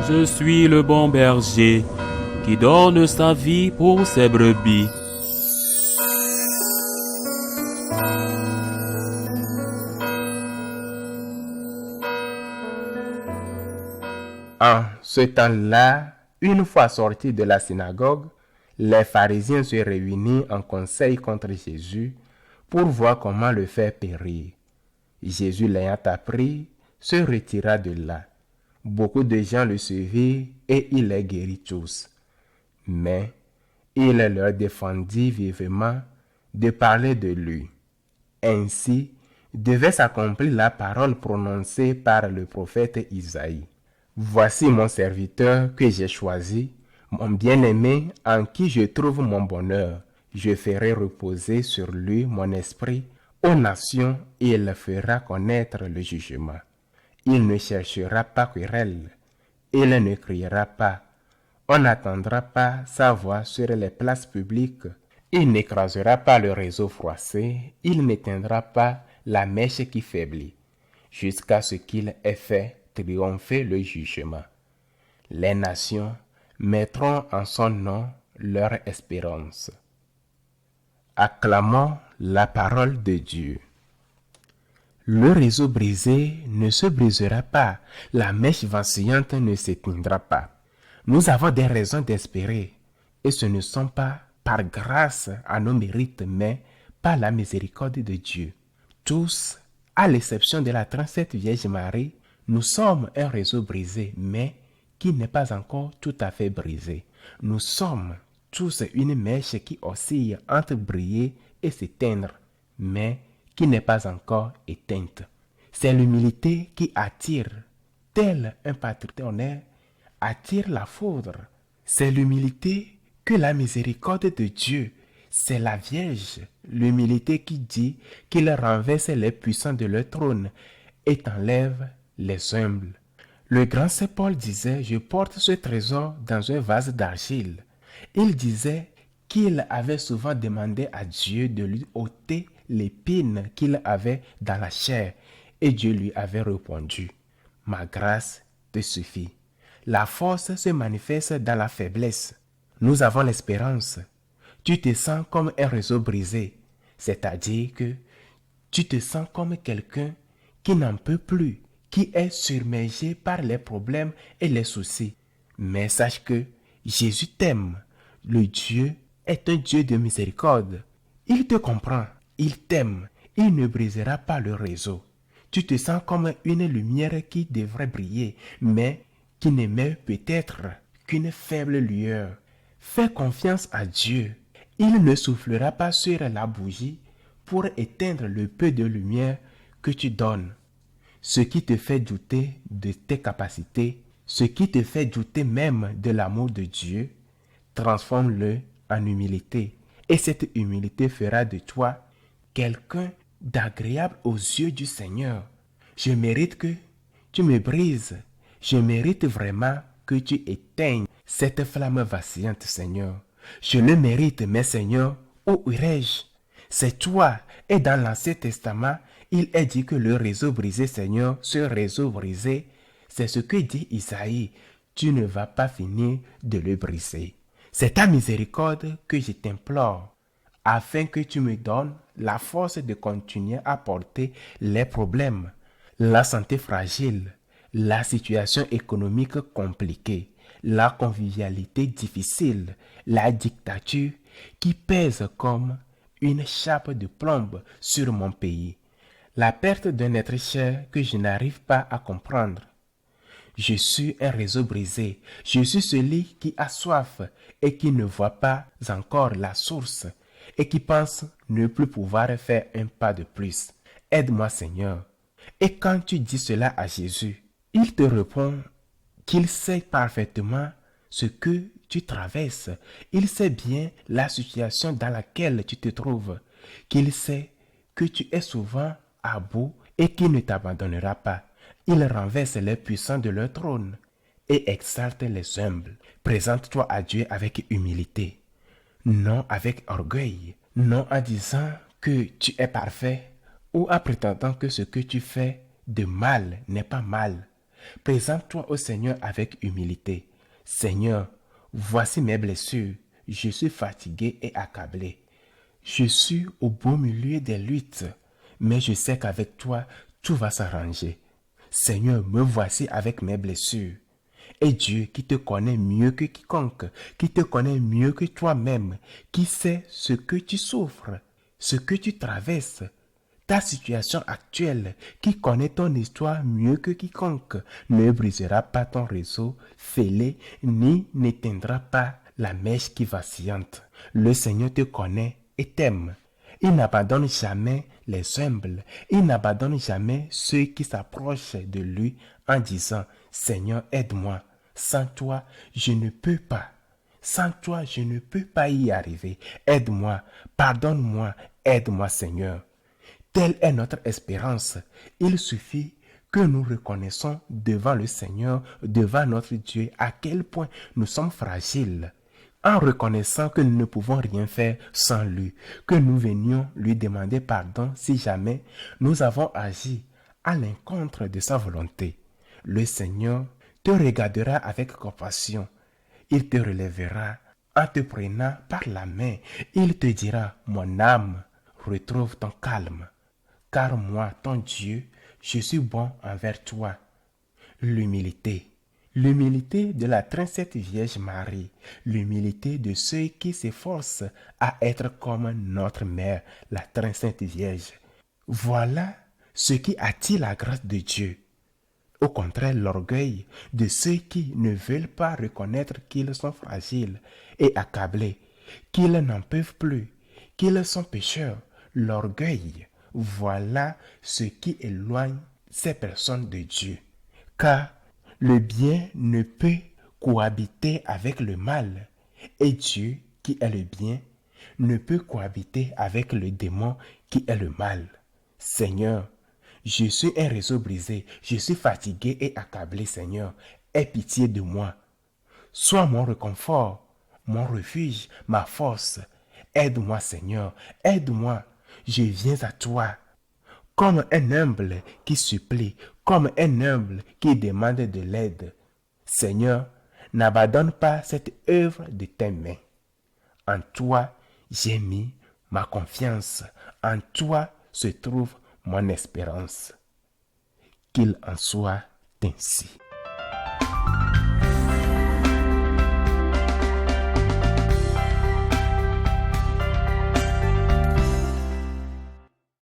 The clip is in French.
Je suis le bon berger qui donne sa vie pour ses brebis. En ce temps-là, une fois sortis de la synagogue, les pharisiens se réunissent en conseil contre Jésus pour voir comment le faire périr. Jésus l'ayant appris, se retira de là. Beaucoup de gens le suivirent et il les guérit tous. Mais il leur défendit vivement de parler de lui. Ainsi devait s'accomplir la parole prononcée par le prophète Isaïe. Voici mon serviteur que j'ai choisi, mon bien-aimé en qui je trouve mon bonheur. Je ferai reposer sur lui mon esprit. Aux nations, il fera connaître le jugement. Il ne cherchera pas querelle. Il ne criera pas. On n'attendra pas sa voix sur les places publiques. Il n'écrasera pas le réseau froissé. Il n'éteindra pas la mèche qui faiblit, jusqu'à ce qu'il ait fait triompher le jugement. Les nations mettront en son nom leur espérance. Acclamons la parole de Dieu. Le réseau brisé ne se brisera pas, la mèche vacillante ne s'éteindra pas. Nous avons des raisons d'espérer, et ce ne sont pas par grâce à nos mérites, mais par la miséricorde de Dieu. Tous, à l'exception de la 37 Vierge Marie, nous sommes un réseau brisé, mais qui n'est pas encore tout à fait brisé. Nous sommes tous une mèche qui oscille entre briller et s'éteindre, mais qui n'est pas encore éteinte. C'est l'humilité qui attire, tel un tonnerre attire la foudre. C'est l'humilité que la miséricorde de Dieu. C'est la Vierge, l'humilité qui dit qu'il renverse les puissants de leur trône et enlève les humbles. Le grand Saint Paul disait, je porte ce trésor dans un vase d'argile. Il disait qu'il avait souvent demandé à Dieu de lui ôter l'épine qu'il avait dans la chair, et Dieu lui avait répondu, ma grâce te suffit. La force se manifeste dans la faiblesse. Nous avons l'espérance. Tu te sens comme un réseau brisé, c'est-à-dire que tu te sens comme quelqu'un qui n'en peut plus, qui est submergé par les problèmes et les soucis. Mais sache que Jésus t'aime. Le Dieu est un Dieu de miséricorde. Il te comprend, il t'aime, il ne brisera pas le réseau. Tu te sens comme une lumière qui devrait briller, mais qui n'émet peut-être qu'une faible lueur. Fais confiance à Dieu. Il ne soufflera pas sur la bougie pour éteindre le peu de lumière que tu donnes. Ce qui te fait douter de tes capacités, ce qui te fait douter même de l'amour de Dieu, transforme-le en humilité. Et cette humilité fera de toi quelqu'un d'agréable aux yeux du Seigneur. Je mérite que tu me brises. Je mérite vraiment que tu éteignes cette flamme vacillante, Seigneur. Je le mérite, mais Seigneur, où irai-je? C'est toi. Et dans l'Ancien Testament, il est dit que le réseau brisé, Seigneur, ce réseau brisé, c'est ce que dit Isaïe. Tu ne vas pas finir de le briser. C'est ta miséricorde que je t'implore, afin que tu me donnes la force de continuer à porter les problèmes, la santé fragile, la situation économique compliquée, la convivialité difficile, la dictature qui pèse comme une chape de plomb sur mon pays, la perte d'un être cher que je n'arrive pas à comprendre. Je suis un réseau brisé, je suis celui qui a soif et qui ne voit pas encore la source et qui pense ne plus pouvoir faire un pas de plus. Aide-moi, Seigneur. Et quand tu dis cela à Jésus, il te répond qu'il sait parfaitement ce que tu traverses. Il sait bien la situation dans laquelle tu te trouves. Qu'il sait que tu es souvent à bout et qu'il ne t'abandonnera pas. Il renverse les puissants de leur trône et exalte les humbles. Présente-toi à Dieu avec humilité, non avec orgueil, non en disant que tu es parfait ou en prétendant que ce que tu fais de mal n'est pas mal. Présente-toi au Seigneur avec humilité. Seigneur, voici mes blessures. Je suis fatigué et accablé. Je suis au beau milieu des luttes, mais je sais qu'avec toi, tout va s'arranger. Seigneur, me voici avec mes blessures. Et Dieu qui te connaît mieux que quiconque, qui te connaît mieux que toi-même, qui sait ce que tu souffres, ce que tu traverses, ta situation actuelle, qui connaît ton histoire mieux que quiconque, ne brisera pas ton réseau fêlé, ni n'éteindra pas la mèche qui vacillante. Le Seigneur te connaît et t'aime. Il n'abandonne jamais les humbles. Il n'abandonne jamais ceux qui s'approchent de lui en disant « Seigneur, aide-moi. Sans toi, je ne peux pas. Sans toi, je ne peux pas y arriver. Aide-moi, pardonne-moi, aide-moi, Seigneur. » Telle est notre espérance. Il suffit que nous reconnaissons devant le Seigneur, devant notre Dieu, à quel point nous sommes fragiles. En reconnaissant que nous ne pouvons rien faire sans lui, que nous venions lui demander pardon si jamais nous avons agi à l'encontre de sa volonté. Le Seigneur te regardera avec compassion. Il te relèvera en te prenant par la main. Il te dira, mon âme, retrouve ton calme. Car moi, ton Dieu, je suis bon envers toi. L'humilité. L'humilité de la très sainte Vierge Marie, l'humilité de ceux qui s'efforcent à être comme notre Mère, la très sainte Vierge. Voilà ce qui attire la grâce de Dieu. Au contraire, l'orgueil de ceux qui ne veulent pas reconnaître qu'ils sont fragiles et accablés, qu'ils n'en peuvent plus, qu'ils sont pécheurs. L'orgueil, voilà ce qui éloigne ces personnes de Dieu. Car le bien ne peut cohabiter avec le mal, et Dieu, qui est le bien, ne peut cohabiter avec le démon qui est le mal. Seigneur, je suis un réseau brisé, je suis fatigué et accablé, Seigneur. Aie pitié de moi. Sois mon réconfort, mon refuge, ma force. Aide-moi, Seigneur, aide-moi. Je viens à toi. Comme un humble qui supplie, comme un humble qui demande de l'aide. Seigneur, n'abandonne pas cette œuvre de tes mains. En toi, j'ai mis ma confiance. En toi se trouve mon espérance. Qu'il en soit ainsi.